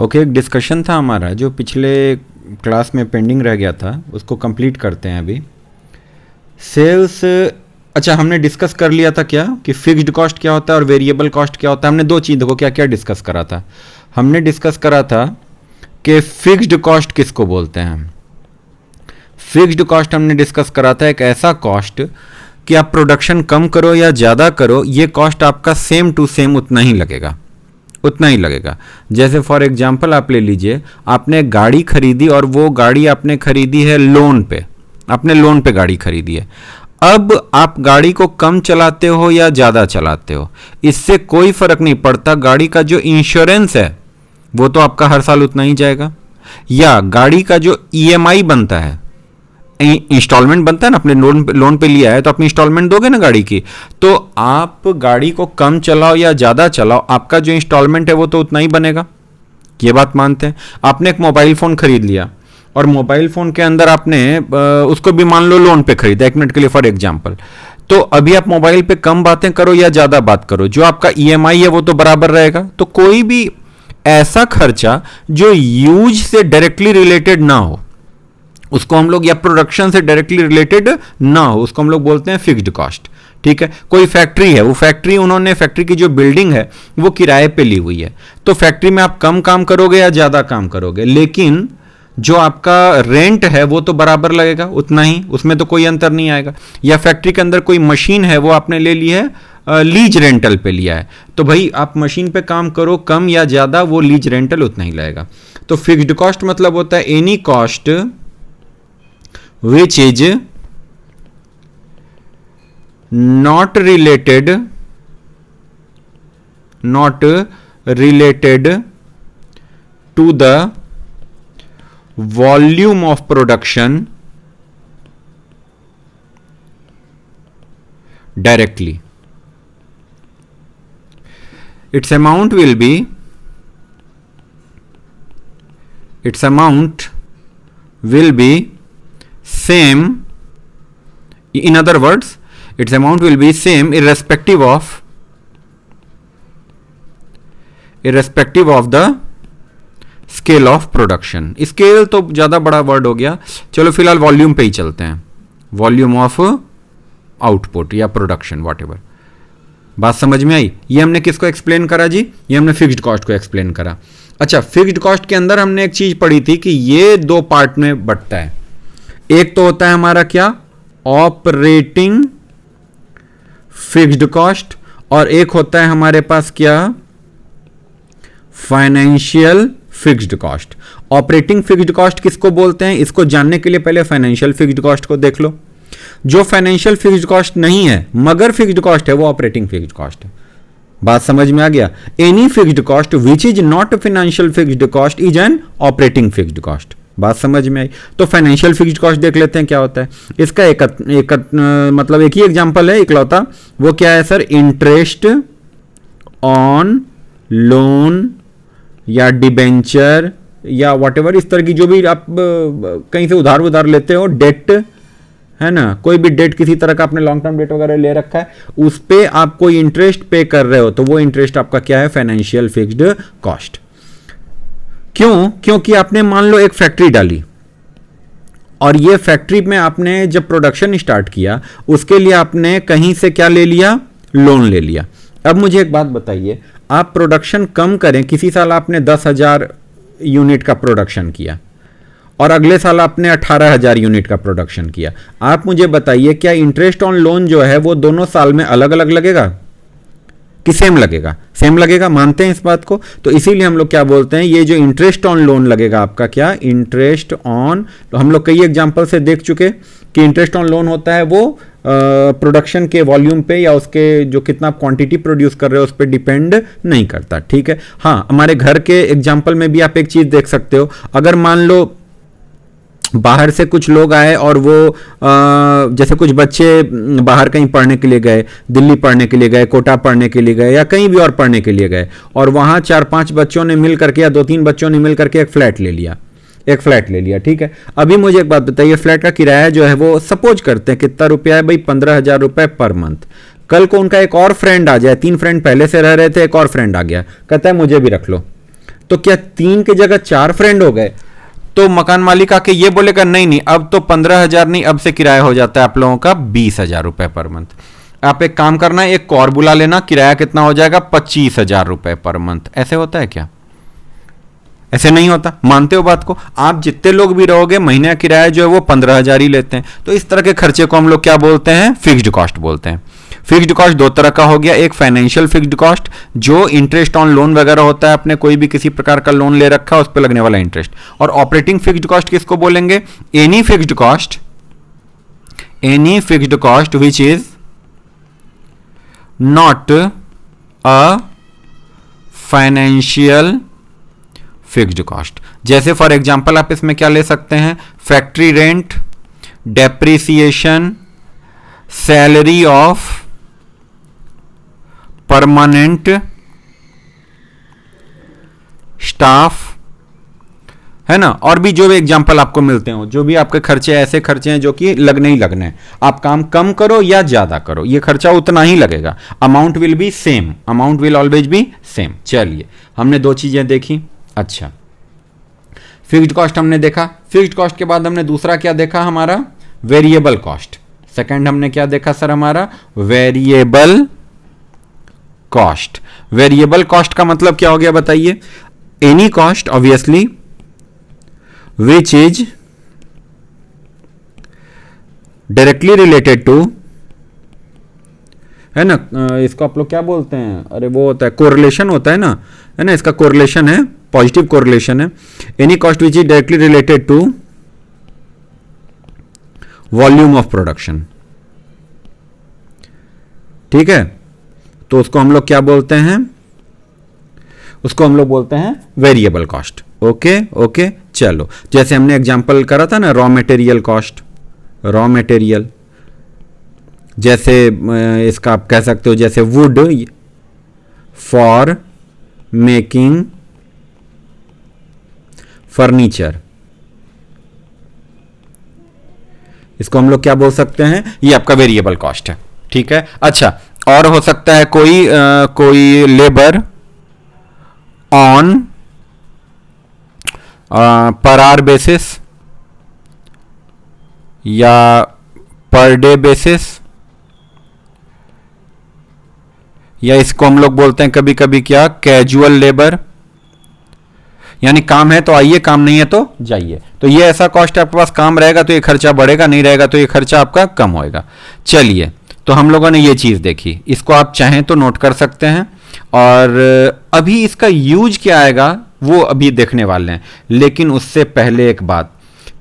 Okay, एक discussion था हमारा जो पिछले क्लास में पेंडिंग रह गया था, उसको कंप्लीट करते हैं अभी। सेल्स, अच्छा हमने डिस्कस कर लिया था क्या कि फिक्स्ड कॉस्ट क्या होता है और वेरिएबल कॉस्ट क्या होता है। हमने दो चीज़ों को क्या क्या डिस्कस करा था। हमने डिस्कस करा था कि फिक्स्ड कॉस्ट किसको बोलते हैं। फिक्स्ड कॉस्ट हमने डिस्कस करा था एक ऐसा कॉस्ट कि आप प्रोडक्शन कम करो या ज़्यादा करो, ये कॉस्ट आपका सेम टू सेम उतना ही लगेगा, उतना ही लगेगा। जैसे फॉर एग्जांपल आप ले लीजिए, आपने गाड़ी खरीदी और वो गाड़ी आपने खरीदी है लोन पे, आपने लोन पे गाड़ी खरीदी है। अब आप गाड़ी को कम चलाते हो या ज़्यादा चलाते हो, इससे कोई फर्क नहीं पड़ता। गाड़ी का जो इंश्योरेंस है वो तो आपका हर साल उतना ही जाएगा, या गाड़ी का जो ईएमआई बनता है, इंस्टॉलमेंट बनता है ना, अपने लोन पे लिया है तो अपनी इंस्टॉलमेंट दोगे ना गाड़ी की, तो आप गाड़ी को कम चलाओ या ज़्यादा चलाओ, आपका जो इंस्टॉलमेंट है वो तो उतना ही बनेगा। ये बात मानते हैं। आपने एक मोबाइल फ़ोन खरीद लिया और मोबाइल फ़ोन के अंदर आपने उसको भी मान लो लोन पे खरीदा, 1 मिनट के लिए फॉर एग्जाम्पल, तो अभी आप मोबाइल पे कम बातें करो या ज़्यादा बात करो, जो आपका ईएमआई है वो तो बराबर रहेगा। तो कोई भी ऐसा खर्चा जो यूज से डायरेक्टली रिलेटेड ना हो, उसको हम लोग, या प्रोडक्शन से डायरेक्टली रिलेटेड ना हो, उसको हम लोग बोलते हैं फिक्स्ड कॉस्ट। ठीक है। कोई फैक्ट्री है, वो फैक्ट्री, उन्होंने फैक्ट्री की जो बिल्डिंग है वो किराए पे ली हुई है, तो फैक्ट्री में आप कम काम करोगे या ज़्यादा काम करोगे, लेकिन जो आपका रेंट है वो तो बराबर लगेगा, उतना ही, उसमें तो कोई अंतर नहीं आएगा। या फैक्ट्री के अंदर कोई मशीन है, वो आपने ले ली है, लीज रेंटल पे लिया है, तो भाई आप मशीन पे काम करो कम या ज़्यादा, वो लीज रेंटल उतना ही लगेगा। तो फिक्स्ड कॉस्ट मतलब होता है any cost which is not related to the volume of production directly. Its amount will be same, in other words its amount will be same irrespective of the scale of production. Scale तो ज़्यादा बड़ा word हो गया, चलो फिलहाल volume पे ही चलते हैं, वॉल्यूम ऑफ आउटपुट या प्रोडक्शन, वॉट एवर। बात समझ में आई? ये हमने किसको एक्सप्लेन करा जी? ये हमने फिक्स्ड कॉस्ट को एक्सप्लेन करा। अच्छा, फिक्स्ड कॉस्ट के अंदर हमने एक चीज पढ़ी थी कि ये दो पार्ट में बंटता है। एक तो होता है हमारा क्या, ऑपरेटिंग फिक्स्ड कॉस्ट, और एक होता है हमारे पास क्या, financial fixed cost. Operating fixed cost किसको बोलते हैं, इसको जानने के लिए पहले फाइनेंशियल फिक्स्ड कॉस्ट को देख लो। जो फाइनेंशियल फिक्स्ड कॉस्ट नहीं है मगर फिक्स्ड कॉस्ट है, वो ऑपरेटिंग फिक्स्ड कॉस्ट है। बात समझ में आ गया? Any fixed cost which is not financial fixed cost is an operating fixed cost. बात समझ में आई? तो फाइनेंशियल फिक्स्ड कॉस्ट देख लेते हैं क्या होता है। इसका मतलब एक ही एग्जांपल है इकलौता, वो क्या है सर, इंटरेस्ट ऑन लोन या डिबेंचर या व्हाटएवर, इस तरह की जो भी आप कहीं से उधार लेते हो, डेट है ना, कोई भी डेट किसी तरह का आपने लॉन्ग टर्म डेट वगैरह ले रखा है, उस पे आप कोई इंटरेस्ट पे कर रहे हो, तो वो इंटरेस्ट आपका क्या है, फाइनेंशियल फिक्स्ड कॉस्ट। क्यों? क्योंकि आपने मान लो एक फैक्ट्री डाली और ये फैक्ट्री में आपने जब प्रोडक्शन स्टार्ट किया, उसके लिए आपने कहीं से क्या ले लिया, लोन ले लिया। अब मुझे एक बात बताइए, आप प्रोडक्शन कम करें, किसी साल आपने 10,000 यूनिट का प्रोडक्शन किया और अगले साल आपने 18,000 यूनिट का प्रोडक्शन किया, आप मुझे बताइए क्या इंटरेस्ट ऑन लोन जो है वो दोनों साल में अलग अलग लगेगा कि सेम लगेगा? सेम लगेगा, मानते हैं इस बात को। तो इसीलिए हम लोग क्या बोलते हैं, ये जो इंटरेस्ट ऑन लोन लगेगा आपका, क्या इंटरेस्ट ऑन, तो हम लोग कई एग्जांपल से देख चुके कि इंटरेस्ट ऑन लोन होता है वो प्रोडक्शन के वॉल्यूम पे या उसके जो कितना आप क्वांटिटी प्रोड्यूस कर रहे हो उस पर डिपेंड नहीं करता। ठीक है। हाँ, हमारे घर के एग्जाम्पल में भी आप एक चीज देख सकते हो, अगर मान लो बाहर से कुछ लोग आए और वो जैसे कुछ बच्चे बाहर कहीं पढ़ने के लिए गए, दिल्ली पढ़ने के लिए गए, कोटा पढ़ने के लिए गए या कहीं भी और पढ़ने के लिए गए, और वहाँ 4-5 बच्चों ने मिल करके या 2-3 बच्चों ने मिल करके एक फ्लैट ले लिया। ठीक है। अभी मुझे एक बात बताइए, फ्लैट का किराया जो है वो सपोज करते हैं कितना रुपया है भाई, 15,000 रुपये पर मंथ। कल को उनका एक और फ्रेंड आ जाए, 3 फ्रेंड पहले से रह रहे थे, एक और फ्रेंड आ गया, कहता है मुझे भी रख लो, तो क्या 3 की जगह 4 फ्रेंड हो गए? तो मकान मालिक आके ये बोलेगा नहीं नहीं, अब तो 15,000 नहीं, अब से किराया हो जाता है आप लोगों का 20,000 रुपए पर मंथ। आप एक काम करना, एक और बुला लेना, किराया कितना हो जाएगा? 25,000 रुपए पर मंथ। ऐसे होता है क्या? ऐसे नहीं होता। मानते हो बात को? आप जितने लोग भी रहोगे, महीने का किराया जो है वो 15,000 ही लेते हैं। तो इस तरह के खर्चे को हम लोग क्या बोलते हैं? फिक्स्ड कॉस्ट बोलते हैं। फिक्स्ड कॉस्ट दो तरह का हो गया, एक फाइनेंशियल फिक्स्ड कॉस्ट जो इंटरेस्ट ऑन लोन वगैरह होता है, आपने कोई भी किसी प्रकार का लोन ले रखा है उस पर लगने वाला इंटरेस्ट। और ऑपरेटिंग फिक्स्ड कॉस्ट किसको बोलेंगे? Any fixed cost which is not a financial fixed cost. जैसे फॉर एग्जांपल आप इसमें क्या ले सकते हैं? Factory rent, depreciation, salary of permanent staff, है ना, और भी जो भी एग्जांपल आपको मिलते हो, जो भी आपके खर्चे ऐसे खर्चे हैं जो कि लगने ही लगने हैं। आप काम कम करो या ज्यादा करो, ये खर्चा उतना ही लगेगा। Amount will be same, amount will always be same. चलिए, हमने दो चीजें देखी। अच्छा, फिक्स्ड कॉस्ट हमने देखा। फिक्स्ड कॉस्ट के बाद हमने दूसरा क्या देखा? हमारा वेरिएबल कॉस्ट। सेकंड हमने क्या देखा सर? हमारा वेरिएबल कॉस्ट। वेरिएबल कॉस्ट का मतलब क्या हो गया बताइए? Any cost obviously which is directly related to, है ना, इसको आप लोग क्या बोलते हैं? अरे वो होता है कोरिलेशन होता है ना, है ना, इसका कोरिलेशन है, पॉजिटिव कोरिलेशन है। Any cost which is directly related to volume of production. ठीक है, तो उसको हम लोग क्या बोलते हैं? उसको हम लोग बोलते हैं वेरिएबल कॉस्ट। ओके ओके, चलो, जैसे हमने एग्जांपल करा था ना, raw material cost, raw material, जैसे इसका आप कह सकते हो जैसे वुड फॉर मेकिंग फर्नीचर, इसको हम लोग क्या बोल सकते हैं? ये आपका वेरिएबल कॉस्ट है। ठीक है, अच्छा, और हो सकता है कोई labour on per hour basis या पर डे बेसिस, या इसको हम लोग बोलते हैं कभी कभी क्या? कैजुअल लेबर, यानी काम है तो आइए, काम नहीं है तो जाइए। तो ये ऐसा कॉस्ट है, आपके पास काम रहेगा तो ये खर्चा बढ़ेगा, नहीं रहेगा तो ये खर्चा आपका कम होएगा। चलिए, तो हम लोगों ने ये चीज देखी, इसको आप चाहें तो नोट कर सकते हैं। और अभी इसका यूज क्या आएगा वो अभी देखने वाले हैं, लेकिन उससे पहले एक बात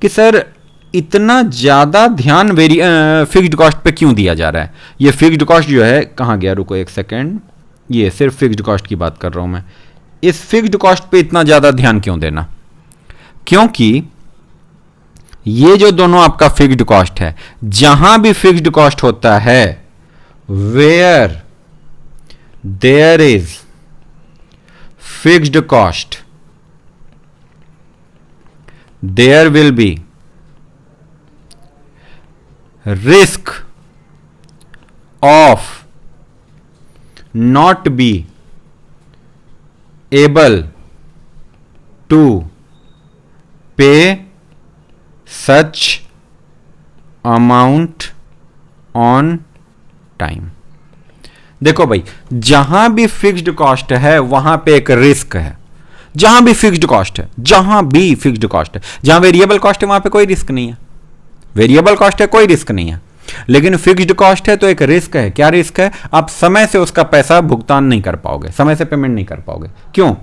कि सर इतना ज्यादा ध्यान फिक्स्ड कॉस्ट पे क्यों दिया जा रहा है? ये फिक्स्ड कॉस्ट जो है, कहाँ गया, रुको एक सेकेंड, ये सिर्फ फिक्स्ड कॉस्ट की बात कर रहा हूं मैं। इस फिक्स्ड कॉस्ट पे इतना ज्यादा ध्यान क्यों देना? क्योंकि ये जो दोनों आपका फिक्स्ड कॉस्ट है, जहां भी फिक्स्ड कॉस्ट होता है, where there is fixed cost there will be risk of not be able to pay such amount on time। देखो भाई, जहां भी फिक्स्ड कॉस्ट है वहां पे एक रिस्क है। जहां भी फिक्स्ड कॉस्ट है, जहां भी फिक्स्ड कॉस्ट है, जहां वेरिएबल कॉस्ट है वहां पे कोई रिस्क नहीं है। वेरिएबल कॉस्ट है, कोई रिस्क नहीं है, लेकिन फिक्स्ड कॉस्ट है तो एक रिस्क है। क्या रिस्क है? आप समय से उसका पैसा भुगतान नहीं कर पाओगे, समय से पेमेंट नहीं कर पाओगे। क्यों?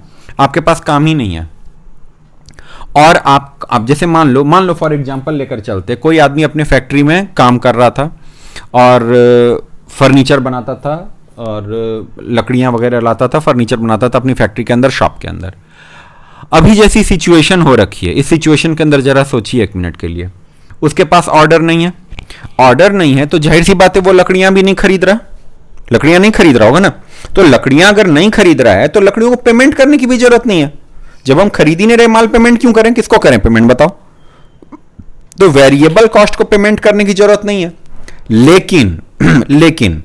आपके पास काम ही नहीं है। और आप जैसे मान लो फॉर एग्जांपल लेकर चलते, कोई आदमी अपने फैक्ट्री में काम कर रहा था और फर्नीचर बनाता था और लकड़ियां वगैरह लाता था, फर्नीचर बनाता था अपनी फैक्ट्री के अंदर, शॉप के अंदर। अभी जैसी सिचुएशन हो रखी है, इस सिचुएशन के अंदर जरा सोचिए एक मिनट के लिए, उसके पास ऑर्डर नहीं है। ऑर्डर नहीं है तो जाहिर सी बात है वो लकड़ियां भी नहीं खरीद रहा, लकड़ियां नहीं खरीद रहा होगा ना। तो लकड़ियां अगर नहीं खरीद रहा है तो लकड़ियों को पेमेंट करने की भी जरूरत नहीं है। जब हम खरीद ही नहीं रहे माल, पेमेंट क्यों करें? किसको करें पेमेंट बताओ? तो वेरिएबल कॉस्ट को पेमेंट करने की जरूरत नहीं है। लेकिन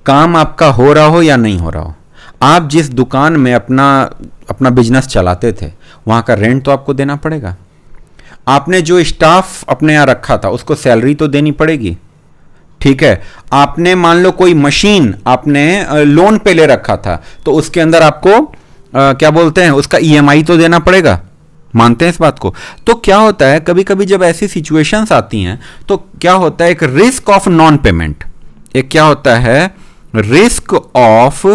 काम आपका हो रहा हो या नहीं हो रहा हो, आप जिस दुकान में अपना अपना बिजनेस चलाते थे वहां का रेंट तो आपको देना पड़ेगा। आपने जो स्टाफ अपने यहां रखा था उसको सैलरी तो देनी पड़ेगी, ठीक है। आपने मान लो कोई मशीन आपने लोन पे ले रखा था तो उसके अंदर आपको क्या बोलते हैं उसका ईएमआई तो देना पड़ेगा, मानते हैं इस बात को। तो क्या होता है कभी कभी जब ऐसी सिचुएशंस आती हैं तो क्या होता है एक रिस्क ऑफ नॉन पेमेंट, एक क्या होता है risk of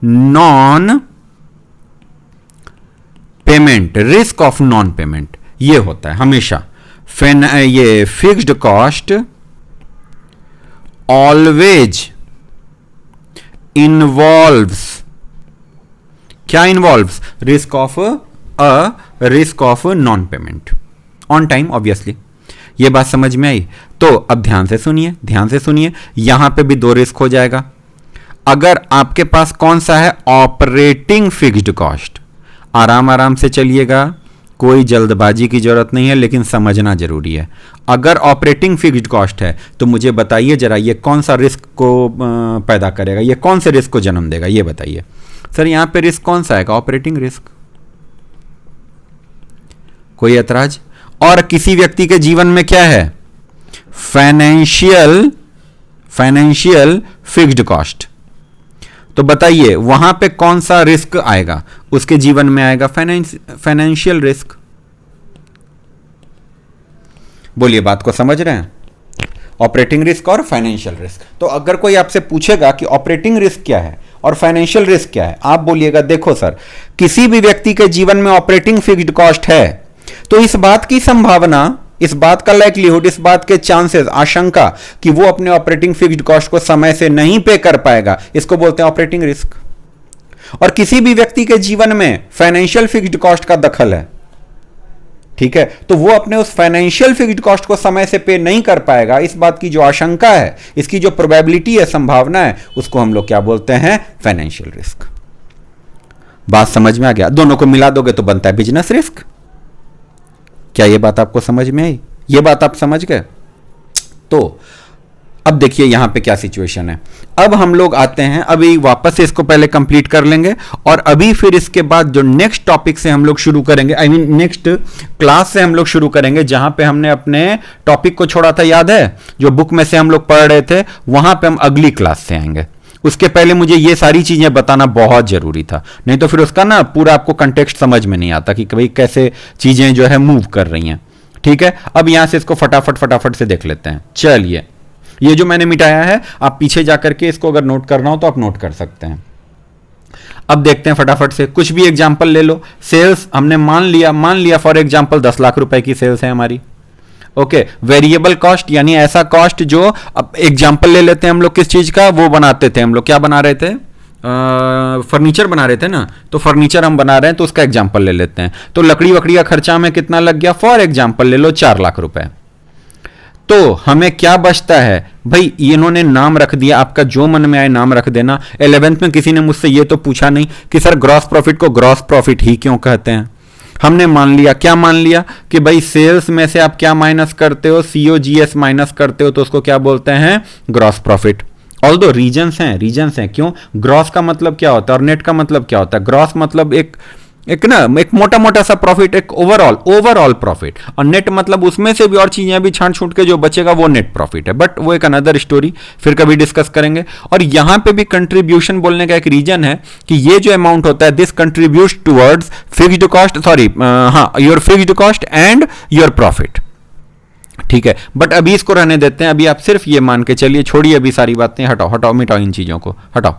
non payment, risk of non payment ये होता है हमेशा। ये फिक्स्ड कॉस्ट ऑलवेज इन्वॉल्व्स, क्या involves risk of non payment on time obviously. ये बात समझ में आई? तो अब ध्यान से सुनिए, ध्यान से सुनिए, यहां पे भी दो रिस्क हो जाएगा। अगर आपके पास कौन सा है ऑपरेटिंग फिक्स्ड कॉस्ट, आराम आराम से चलिएगा, कोई जल्दबाजी की जरूरत नहीं है लेकिन समझना जरूरी है। अगर ऑपरेटिंग फिक्स्ड कॉस्ट है तो मुझे बताइए जरा ये कौन सा रिस्क को पैदा करेगा, ये कौन से रिस्क को जन्म देगा, ये बताइए सर। यहां पे रिस्क कौन सा है? Operating risk. कोई ऐतराज? और किसी व्यक्ति के जीवन में क्या है? Financial fixed cost. तो बताइए वहां पे कौन सा रिस्क आएगा? उसके जीवन में आएगा फाइनेंशियल रिस्क। बोलिए बात को समझ रहे हैं? ऑपरेटिंग रिस्क और फाइनेंशियल रिस्क। तो अगर कोई आपसे पूछेगा कि ऑपरेटिंग रिस्क क्या है और फाइनेंशियल रिस्क क्या है, आप बोलिएगा देखो सर, किसी भी व्यक्ति के जीवन में ऑपरेटिंग फिक्स्ड कॉस्ट है तो इस बात की संभावना, इस बात का लाइक्लीहुड, इस बात के चांसेस, आशंका कि वो अपने ऑपरेटिंग फिक्स्ड कॉस्ट को समय से नहीं पे कर पाएगा, इसको बोलते हैं ऑपरेटिंग रिस्क। और किसी भी व्यक्ति के जीवन में फाइनेंशियल फिक्स्ड कॉस्ट का दखल है, ठीक है, तो वो अपने उस फाइनेंशियल फिक्स्ड कॉस्ट को समय से पे नहीं कर पाएगा, इस बात की जो आशंका है, इसकी जो प्रोबेबिलिटी है, संभावना है, उसको हम लोग क्या बोलते हैं? Financial risk. बात समझ में आ गया? दोनों को मिला दोगे तो बनता है बिजनेस रिस्क। क्या ये बात आपको समझ में आई? ये बात आप समझ गए? तो अब देखिए यहां पे क्या सिचुएशन है। अब हम लोग आते हैं, अभी वापस से इसको पहले कंप्लीट कर लेंगे और अभी फिर इसके बाद जो नेक्स्ट टॉपिक से हम लोग शुरू करेंगे, आई मीन नेक्स्ट क्लास से हम लोग शुरू करेंगे, जहां पे हमने अपने टॉपिक को छोड़ा था, याद है? जो बुक में से हम लोग पढ़ रहे थे, वहां पे हम अगली क्लास से आएंगे। उसके पहले मुझे ये सारी चीजें बताना बहुत जरूरी था, नहीं तो फिर उसका ना पूरा आपको कंटेक्स्ट समझ में नहीं आता कि भाई कैसे चीजें जो है मूव कर रही हैं, ठीक है। अब यहां से इसको फटाफट से देख लेते हैं। चलिए, ये जो मैंने मिटाया है आप पीछे जाकर के इसको अगर नोट करना हो तो आप नोट कर सकते हैं। अब देखते हैं फटाफट से, कुछ भी एग्जाम्पल ले लो। सेल्स हमने मान लिया फॉर एग्जाम्पल 10 लाख रुपए की सेल्स है हमारी, ओके। वेरिएबल कॉस्ट यानी ऐसा कॉस्ट जो, अब एग्जाम्पल ले लेते हैं हम लोग किस चीज का, वो बनाते थे हम लोग, क्या बना रहे थे? फर्नीचर बना रहे थे ना, तो फर्नीचर हम बना रहे हैं तो उसका एग्जाम्पल ले लेते हैं। तो लकड़ी वकड़ी का खर्चा में कितना लग गया? फॉर एग्जाम्पल ले लो 4 लाख रुपए। तो हमें क्या बचता है भाई? इन्होंने नाम रख दिया, आपका जो मन में आए नाम रख देना। 11th में किसी ने मुझसे ये तो पूछा नहीं कि सर ग्रॉस प्रॉफिट को ग्रॉस प्रॉफिट ही क्यों कहते हैं। हमने मान लिया, क्या मान लिया कि भाई सेल्स में से आप क्या माइनस करते हो? COGS माइनस करते हो तो उसको क्या बोलते हैं? Gross profit. ऑल्दो रीजन्स हैं, क्यों? ग्रॉस का मतलब क्या होता है और नेट का मतलब क्या होता है? ग्रॉस मतलब एक मोटा सा प्रॉफिट, एक ओवरऑल प्रॉफिट, और नेट मतलब उसमें से भी और चीजें भी छांट छूट के जो बचेगा वो नेट प्रॉफिट है। बट वो एक अनदर स्टोरी, फिर कभी डिस्कस करेंगे। और यहां पे भी कंट्रीब्यूशन बोलने का एक रीजन है कि ये जो अमाउंट होता है, this contributes towards fixed cost, your fixed cost and your profit, ठीक है। बट अभी इसको रहने देते हैं, अभी आप सिर्फ ये मान के चलिए, छोड़िए अभी सारी बातें, हटाओ मिटाओ इन चीजों को, हटाओ,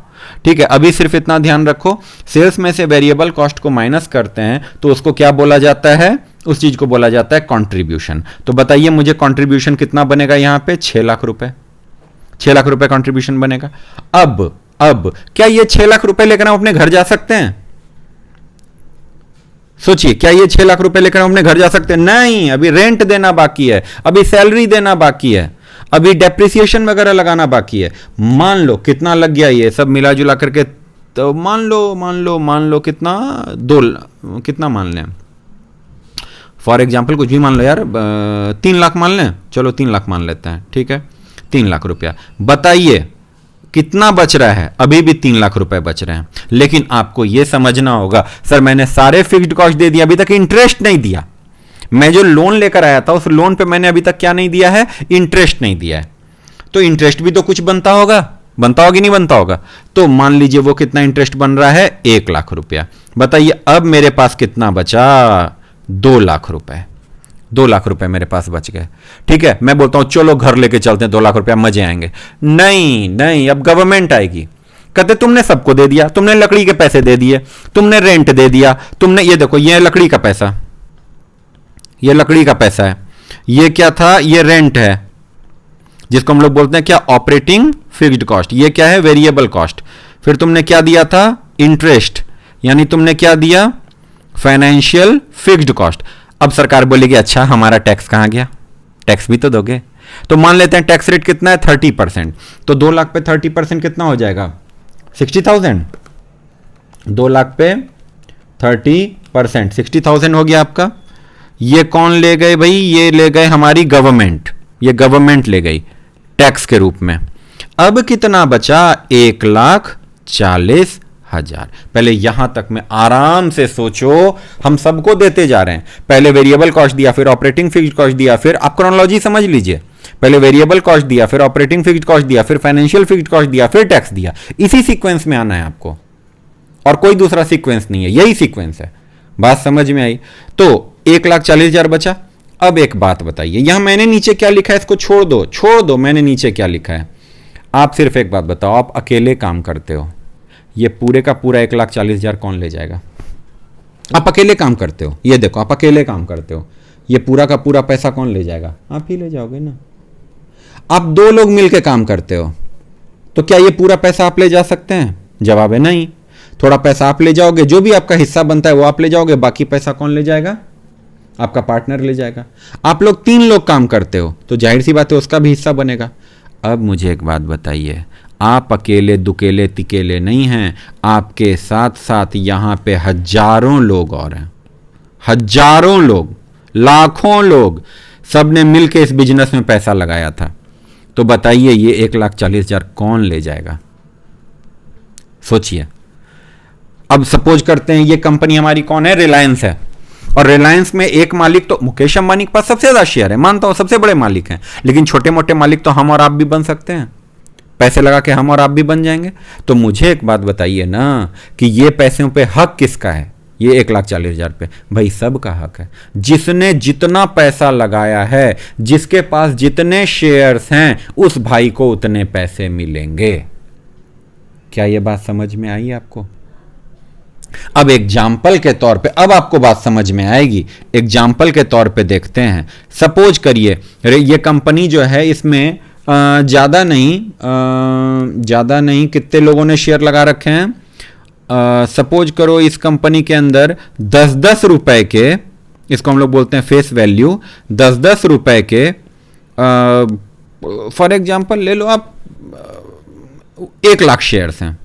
ठीक है। अभी सिर्फ इतना ध्यान रखो, सेल्स में से वेरिएबल कॉस्ट को माइनस करते हैं तो उसको क्या बोला जाता है? उस चीज को बोला जाता है कंट्रीब्यूशन। तो बताइए मुझे कंट्रीब्यूशन कितना बनेगा यहां पे? 6 लाख रुपए, 6 लाख रुपए कंट्रीब्यूशन बनेगा। अब क्या ये 6 लाख रुपए लेकर हम अपने घर जा सकते हैं? सोचिए, क्या ये 6 लाख रुपए लेकर हम अपने घर जा सकते हैं? नहीं, अभी रेंट देना बाकी है, अभी सैलरी देना बाकी है, अभी डेप्रिसिएशन वगैरह लगाना बाकी है। मान लो कितना लग गया ये सब मिला जुला करके, तो मान लो कितना मान लें? फॉर एग्जाम्पल कुछ भी मान लो यार, 3 लाख मान लें, चलो 3 लाख मान लेते हैं, ठीक है। 3 लाख रुपया। बताइए कितना बच रहा है? अभी भी 3 लाख रुपए बच रहे हैं। लेकिन आपको यह समझना होगा, सर मैंने सारे फिक्स्ड कॉस्ट दे दिया, अभी तक इंटरेस्ट नहीं दिया। मैं जो लोन लेकर आया था उस लोन पे मैंने अभी तक क्या नहीं दिया है? इंटरेस्ट नहीं दिया है। तो इंटरेस्ट भी तो कुछ बनता होगा कि नहीं बनता होगा? तो मान लीजिए वो कितना इंटरेस्ट बन रहा है? 1 लाख रुपया। बताइए अब मेरे पास कितना बचा? 2 लाख रुपए। 2 लाख रुपए मेरे पास बच गए। ठीक है, मैं बोलता हूं चलो घर लेके चलते हैं, 2 लाख रुपया, मजे आएंगे। नहीं नहीं, अब गवर्नमेंट आएगी, कहते तुमने सबको दे दिया, तुमने लकड़ी के पैसे दे दिए, तुमने रेंट दे दिया, तुमने ये देखो ये लकड़ी का पैसा, ये लकड़ी का पैसा है, ये क्या था? ये रेंट है, जिसको हम लोग बोलते हैं क्या? Operating fixed cost. ये क्या है? Variable cost. फिर तुमने क्या दिया था? इंटरेस्ट। यानी तुमने क्या दिया? Financial fixed cost. अब सरकार बोलेगी अच्छा हमारा टैक्स कहां गया? टैक्स भी तो दोगे। तो मान लेते हैं टैक्स रेट कितना है? 30%। तो 2 लाख पे 30% कितना हो जाएगा? 60,000। 2 लाख पे 30% 60,000 हो गया आपका। ये कौन ले गए भाई? ये ले गए हमारी गवर्नमेंट, ये गवर्नमेंट ले गई टैक्स के रूप में। अब कितना बचा? 1,40,000। पहले यहां तक में आराम से सोचो, हम सबको देते जा रहे हैं। पहले वेरिएबल कॉस्ट दिया, फिर ऑपरेटिंग फिक्स्ड कॉस्ट दिया, फिर आप क्रोनोलॉजी समझ लीजिए, पहले वेरिएबल कॉस्ट दिया, फिर ऑपरेटिंग फिक्स्ड कॉस्ट दिया, फिर फाइनेंशियल फिक्स्ड कॉस्ट दिया, फिर टैक्स दिया। इसी सीक्वेंस में आना है आपको, और कोई दूसरा सीक्वेंस नहीं है, यही सीक्वेंस है। बात समझ में आई? तो 1,40,000 बचा। अब एक बात बताइए, यहां मैंने नीचे क्या लिखा है? इसको छोड़ दो, मैंने नीचे क्या लिखा है? आप सिर्फ एक बात बताओ, आप अकेले काम करते हो, ये पूरे का पूरा 1,40,000 कौन ले जाएगा? आप अकेले काम करते हो, ये देखो आप अकेले काम करते हो, ये पूरा का पूरा पैसा कौन ले जाएगा? आप ही ले जाओगे ना। आप 2 लोग मिलकर काम करते हो, तो क्या ये पूरा पैसा आप ले जा सकते हैं? जवाब है नहीं। थोड़ा पैसा आप ले जाओगे, जो भी आपका हिस्सा बनता है वो आप ले जाओगे, बाकी पैसा कौन ले जाएगा? आपका पार्टनर ले जाएगा। आप लोग 3 लोग काम करते हो, तो जाहिर सी बात है उसका भी हिस्सा बनेगा। अब मुझे एक बात बताइए, आप अकेले दुकेले तिकेले नहीं हैं, आपके साथ साथ यहां पे हजारों लोग और हैं, हजारों लोग, लाखों लोग, सबने मिलकर इस बिजनेस में पैसा लगाया था। तो बताइए ये 1,40,000 कौन ले जाएगा? सोचिए। अब सपोज करते हैं ये कंपनी हमारी कौन है? रिलायंस है, और रिलायंस में एक मालिक तो मुकेश अंबानी के पास सबसे ज्यादा शेयर है, मानता हूं सबसे बड़े मालिक हैं, लेकिन छोटे मोटे मालिक तो हम और आप भी बन सकते हैं, पैसे लगा के हम और आप भी बन जाएंगे। तो मुझे एक बात बताइए ना कि ये पैसों पे हक किसका है? ये 1,40,000 पे भाई सबका हक है। जिसने जितना पैसा लगाया है, जिसके पास जितने शेयर्स हैं, उस भाई को उतने पैसे मिलेंगे। क्या ये बात समझ में आई आपको? अब एग्जाम्पल के तौर पे, अब आपको बात समझ में आएगी। एग्जाम्पल के तौर पे देखते हैं। सपोज करिए ये कंपनी जो है इसमें ज्यादा नहीं कितने लोगों ने शेयर लगा रखे हैं? सपोज करो इस कंपनी के अंदर 10-10 रुपए के, इसको हम लोग बोलते हैं फेस वैल्यू, 10-10 रुपए के, फॉर एग्जाम्पल ले लो आप 1 लाख शेयर्स हैं।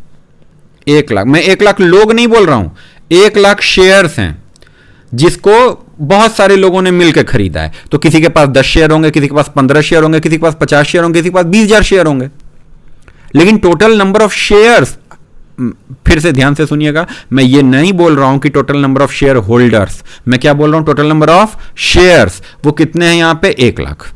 1 लाख, मैं 1 लाख लोग नहीं बोल रहा हूं, 1 लाख शेयर्स हैं जिसको बहुत सारे लोगों ने मिलकर खरीदा है। तो किसी के पास 10 शेयर होंगे, किसी के पास 15 शेयर होंगे, किसी के पास 50 शेयर होंगे, किसी के पास 20,000 शेयर होंगे। लेकिन टोटल नंबर ऑफ शेयर्स, फिर से ध्यान से सुनिएगा, मैं ये नहीं बोल रहा हूं कि total number of share holders, मैं क्या बोल रहा हूं? Total number of shares. वो कितने हैं यहां पे? 1 लाख।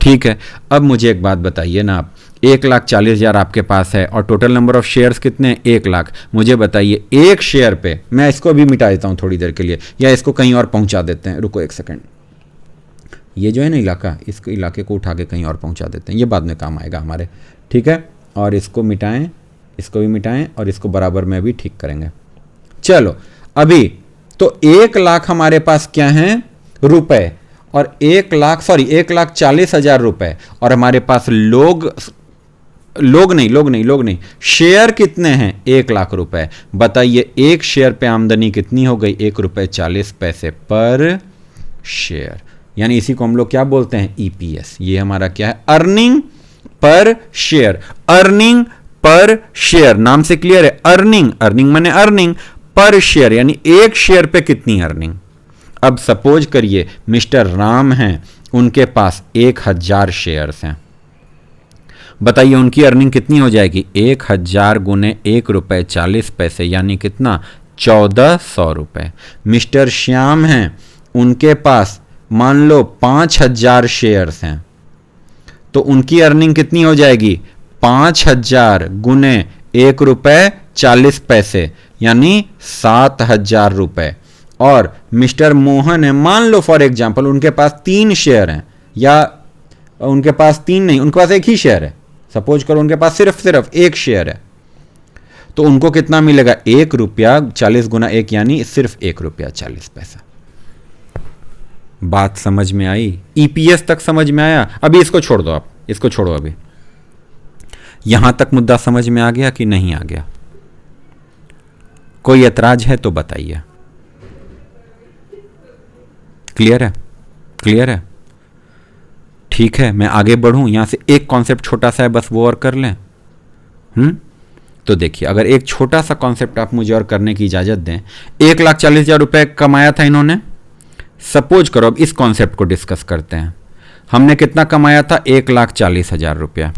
ठीक है, अब मुझे एक बात बताइए ना, आप 1,40,000 आपके पास है और टोटल नंबर ऑफ शेयर्स कितने? 1 लाख। मुझे बताइए एक शेयर पे, मैं इसको भी मिटा देता हूं थोड़ी देर के लिए, या इसको कहीं और पहुंचा देते हैं, रुको 1 सेकंड। ये जो है ना इलाका, इस इलाके को उठा के कहीं और पहुंचा देते हैं, ये बाद में काम आएगा हमारे। ठीक है, और इसको मिटाएं, इसको भी मिटाएं, और इसको बराबर में भी ठीक करेंगे। चलो अभी तो 1 लाख हमारे पास क्या है? रुपए, और 1,40,000 रुपए, और हमारे पास लोग नहीं, शेयर कितने हैं? 1 लाख रुपए। बताइए एक शेयर पे आमदनी कितनी हो गई? 1.40 रुपए पर शेयर। यानी इसी को हम लोग क्या बोलते हैं? ईपीएस। ये हमारा क्या है? Earning per share. Earning per share, नाम से क्लियर है। अर्निंग माने अर्निंग पर शेयर, यानी एक शेयर पे कितनी अर्निंग। अब सपोज करिए मिस्टर राम हैं, उनके पास 1,000 शेयर्स हैं। बताइए उनकी अर्निंग कितनी हो जाएगी, 1000 गुने 1 रुपये 40 पैसे यानी कितना, 1400 रुपये। मिस्टर श्याम हैं, उनके पास मान लो 5000 शेयर्स हैं, तो उनकी अर्निंग कितनी हो जाएगी, 5000 गुने 1 रुपये 40 पैसे यानी 7000 रुपये। और मिस्टर मोहन है, मान लो फॉर एग्जाम्पल उनके पास 3 शेयर हैं, या उनके पास 3 नहीं, उनके पास 1 ही शेयर है, सपोज करो उनके पास सिर्फ 1 शेयर है, तो उनको कितना मिलेगा, 1 रुपया 40 गुना 1 यानी सिर्फ 1 रुपया 40 पैसा। बात समझ में आई, ईपीएस तक समझ में आया। अभी इसको छोड़ दो, आप इसको छोड़ो, अभी यहां तक मुद्दा समझ में आ गया कि नहीं आ गया? कोई ऐतराज है तो बताइए। क्लियर है, क्लियर है, ठीक है। मैं आगे बढ़ूं, यहां से एक कॉन्सेप्ट छोटा सा है, बस वो और कर लें। तो देखिए, अगर एक छोटा सा कॉन्सेप्ट आप मुझे और करने की इजाजत दें, 1,40,000 रुपए कमाया था इन्होंने, सपोज करो, अब इस कॉन्सेप्ट को डिस्कस करते हैं। हमने कितना कमाया था, 1,40,000 रुपया।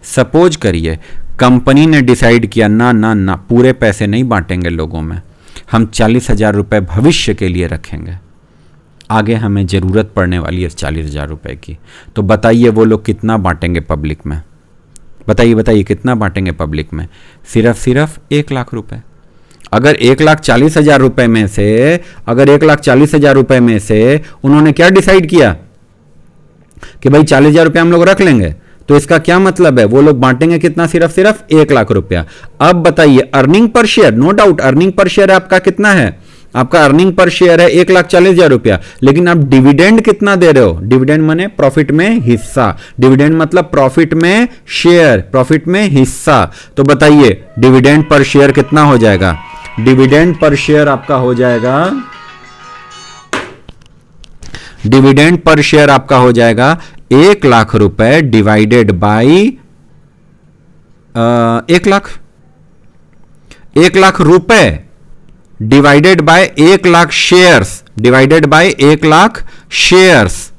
सपोज करिए कंपनी ने डिसाइड किया, ना ना ना, पूरे पैसे नहीं बांटेंगे लोगों में, हम 40,000 रुपये भविष्य के लिए रखेंगे, आगे हमें ज़रूरत पड़ने वाली है 40,000 रुपये की। तो बताइए वो लोग कितना बांटेंगे पब्लिक में, बताइए बताइए कितना बांटेंगे पब्लिक में, सिर्फ 1,00,000 रुपये। अगर 1,40,000 रुपये में से, अगर 1,40,000 रुपये में से उन्होंने क्या डिसाइड किया कि भाई 40,000 रुपये हम लोग रख लेंगे, तो इसका क्या मतलब है, वो लोग बांटेंगे कितना, सिर्फ 1,00,000 रुपया। अब बताइए earning per share, no doubt earning per share आपका कितना है, आपका अर्निंग पर शेयर है 1,40,000 रुपया, लेकिन आप डिविडेंड कितना दे रहे हो, डिविडेंड माने प्रॉफिट में हिस्सा, डिविडेंड मतलब प्रॉफिट में शेयर, प्रॉफिट में हिस्सा। तो बताइए डिविडेंड पर शेयर कितना हो जाएगा, डिविडेंड पर शेयर आपका हो जाएगा, डिविडेंड पर शेयर आपका हो जाएगा 1,00,000 रुपए डिवाइडेड बाई 1,00,000 रुपए divided by 1,00,000 shares, divided by 1,00,000 shares.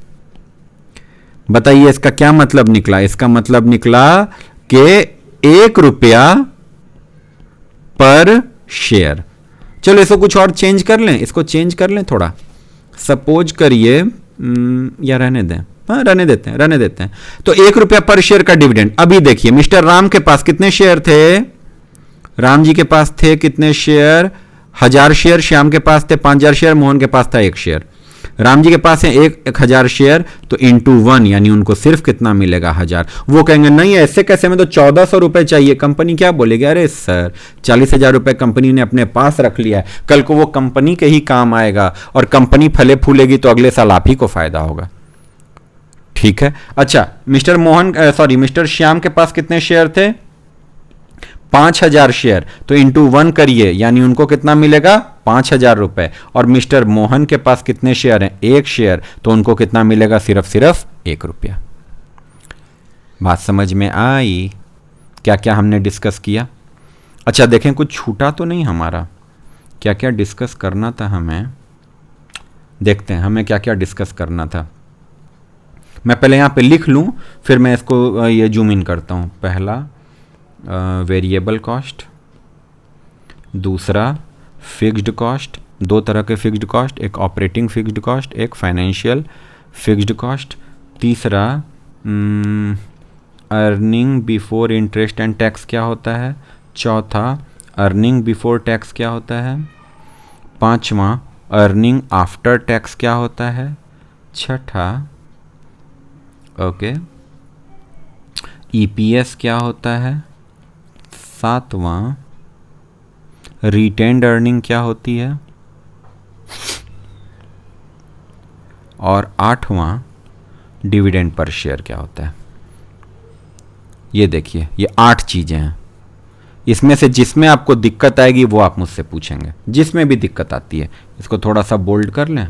बताइए इसका क्या मतलब निकला, इसका मतलब निकला कि 1 रुपया पर शेयर। चलो इसको कुछ और चेंज कर लें, इसको चेंज कर लें थोड़ा, सपोज करिए या रहने दें, हाँ रहने देते हैं। तो 1 रुपया पर शेयर का डिविडेंड। अभी देखिए मिस्टर राम के पास कितने शेयर थे, राम जी के पास थे कितने शेयर, 1000 शेयर, श्याम के पास थे 5000 शेयर, मोहन के पास था 1 शेयर। राम जी के पास है 1,000 शेयर, तो इंटू 1 यानी उनको सिर्फ कितना मिलेगा, 1000। वो कहेंगे नहीं ऐसे कैसे, में तो 1400 रुपए चाहिए। कंपनी क्या बोलेगी, अरे सर 40,000 रुपए कंपनी ने अपने पास रख लिया है, कल को वो कंपनी के ही काम आएगा, और कंपनी फले फूलेगी तो अगले साल आप ही को फायदा होगा। ठीक है, अच्छा मिस्टर श्याम के पास कितने शेयर थे, 5,000 शेयर, तो इंटू 1 करिए यानी उनको कितना मिलेगा, 5,000 रुपए। और मिस्टर मोहन के पास कितने शेयर हैं, 1 शेयर, तो उनको कितना मिलेगा, सिर्फ 1 रुपया। बात समझ में आई, क्या क्या हमने डिस्कस किया। अच्छा देखें कुछ छूटा तो नहीं हमारा, क्या क्या डिस्कस करना था हमें, देखते हैं हमें क्या क्या डिस्कस करना था। मैं पहले यहां पे लिख लूं, फिर मैं इसको ये जूम इन करता हूं। पहला वेरिएबल कॉस्ट, दूसरा फिक्स्ड कॉस्ट, 2 तरह के फिक्स्ड कॉस्ट, एक ऑपरेटिंग फिक्स्ड कॉस्ट, एक फाइनेंशियल फिक्स्ड कॉस्ट, तीसरा earning before interest and tax क्या होता है, चौथा अर्निंग बिफोर टैक्स क्या होता है, पांचवा अर्निंग आफ्टर टैक्स क्या होता है, छठा ओके ईपीएस क्या होता है, सातवां रिटेन्ड अर्निंग क्या होती है, और आठवां डिविडेंड पर शेयर क्या होता है। ये देखिए ये 8 चीजें हैं, इसमें से जिसमें आपको दिक्कत आएगी वो आप मुझसे पूछेंगे, जिसमें भी दिक्कत आती है। इसको थोड़ा सा बोल्ड कर लें,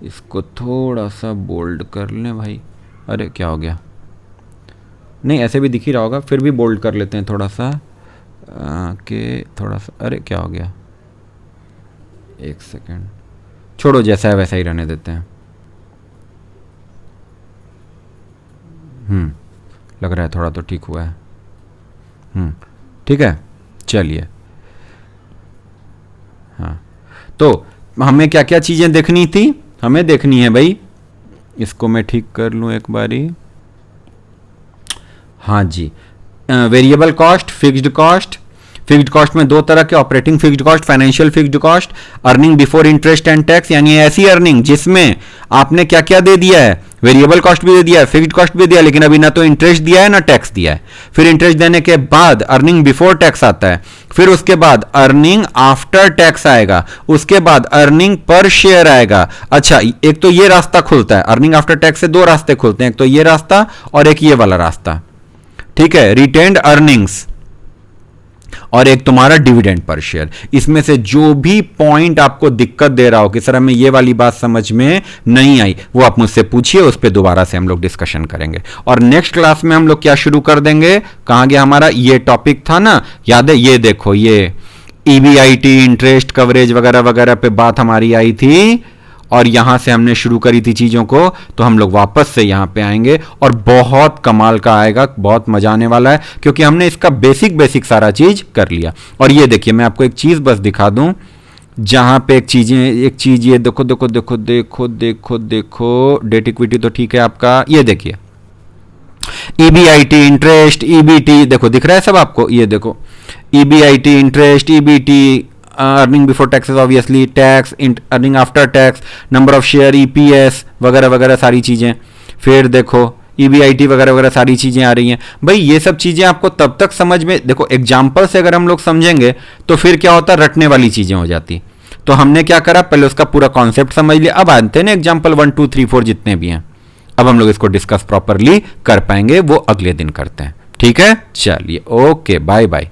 इसको थोड़ा सा बोल्ड कर लें भाई, अरे क्या हो गया, नहीं ऐसे भी दिख ही रहा होगा, फिर भी बोल्ड कर लेते हैं थोड़ा सा कि थोड़ा सा, अरे क्या हो गया, 1 सेकेंड, छोड़ो जैसा है वैसा ही रहने देते हैं। लग रहा है थोड़ा तो ठीक हुआ है। ठीक है, चलिए। हाँ, तो हमें क्या क्या चीज़ें देखनी थी, हमें देखनी है भाई, इसको मैं ठीक कर लूँ एक बारी। हाँ जी, variable cost, fixed cost. Fixed cost में दो तरह के, operating fixed cost, financial fixed cost. Earning before interest and tax, यानी ऐसी अर्निंग जिसमें आपने क्या क्या दे दिया है, वेरिएबल कॉस्ट भी दे दिया है, फिक्स्ड कॉस्ट भी दिया है, लेकिन अभी ना तो इंटरेस्ट दिया है ना टैक्स दिया है। फिर इंटरेस्ट देने के बाद अर्निंग बिफोर टैक्स आता है, फिर उसके बाद अर्निंग आफ्टर टैक्स आएगा, उसके बाद अर्निंग पर शेयर आएगा। अच्छा, एक तो ये रास्ता खुलता है, अर्निंग आफ्टर टैक्स से दो रास्ते खुलते हैं, एक तो ये रास्ता और एक ये वाला रास्ता। ठीक है, रिटेन्ड अर्निंग्स और एक तुम्हारा डिविडेंड पर शेयर। इसमें से जो भी पॉइंट आपको दिक्कत दे रहा हो कि सर हमें ये वाली बात समझ में नहीं आई, वो आप मुझसे पूछिए, उस पर दोबारा से हम लोग डिस्कशन करेंगे। और नेक्स्ट क्लास में हम लोग क्या शुरू कर देंगे, कहां गया हमारा ये टॉपिक था ना, याद है, ये देखो, ये ईबीआईटी, इंटरेस्ट कवरेज वगैरह वगैरह पे बात हमारी आई थी, और यहां से हमने शुरू करी थी चीजों को। तो हम लोग वापस से यहां पे आएंगे और बहुत कमाल का आएगा, बहुत मजा आने वाला है, क्योंकि हमने इसका बेसिक सारा चीज कर लिया। और ये देखिए, मैं आपको एक चीज बस दिखा दूं, जहां पे एक चीज ये देखो देखो देखो देखो देखो देखो, डेट इक्विटी तो ठीक है आपका, ये देखिए ईबीआईटी, इंटरेस्ट, ईबीटी, देखो दिख रहा है सब आपको, ये देखो EBIT, interest, EBT, earning before taxes, obviously tax, earning after tax, number of share, EPS वगैरह वगैरह सारी चीज़ें। फिर देखो ईबीआईटी वगैरह वगैरह सारी चीज़ें आ रही हैं। भाई ये सब चीज़ें आपको तब तक समझ में, देखो एग्जाम्पल से अगर हम लोग समझेंगे तो फिर क्या होता है, रटने वाली चीज़ें हो जाती। तो हमने क्या करा, पहले उसका पूरा कॉन्सेप्ट समझ लिया, अब आते हैं ना एग्जाम्पल 1 2 3 4 जितने भी हैं, अब हम लोग इसको डिस्कस प्रॉपरली कर पाएंगे, वो अगले दिन करते हैं। ठीक है, चलिए, ओके, बाय बाय।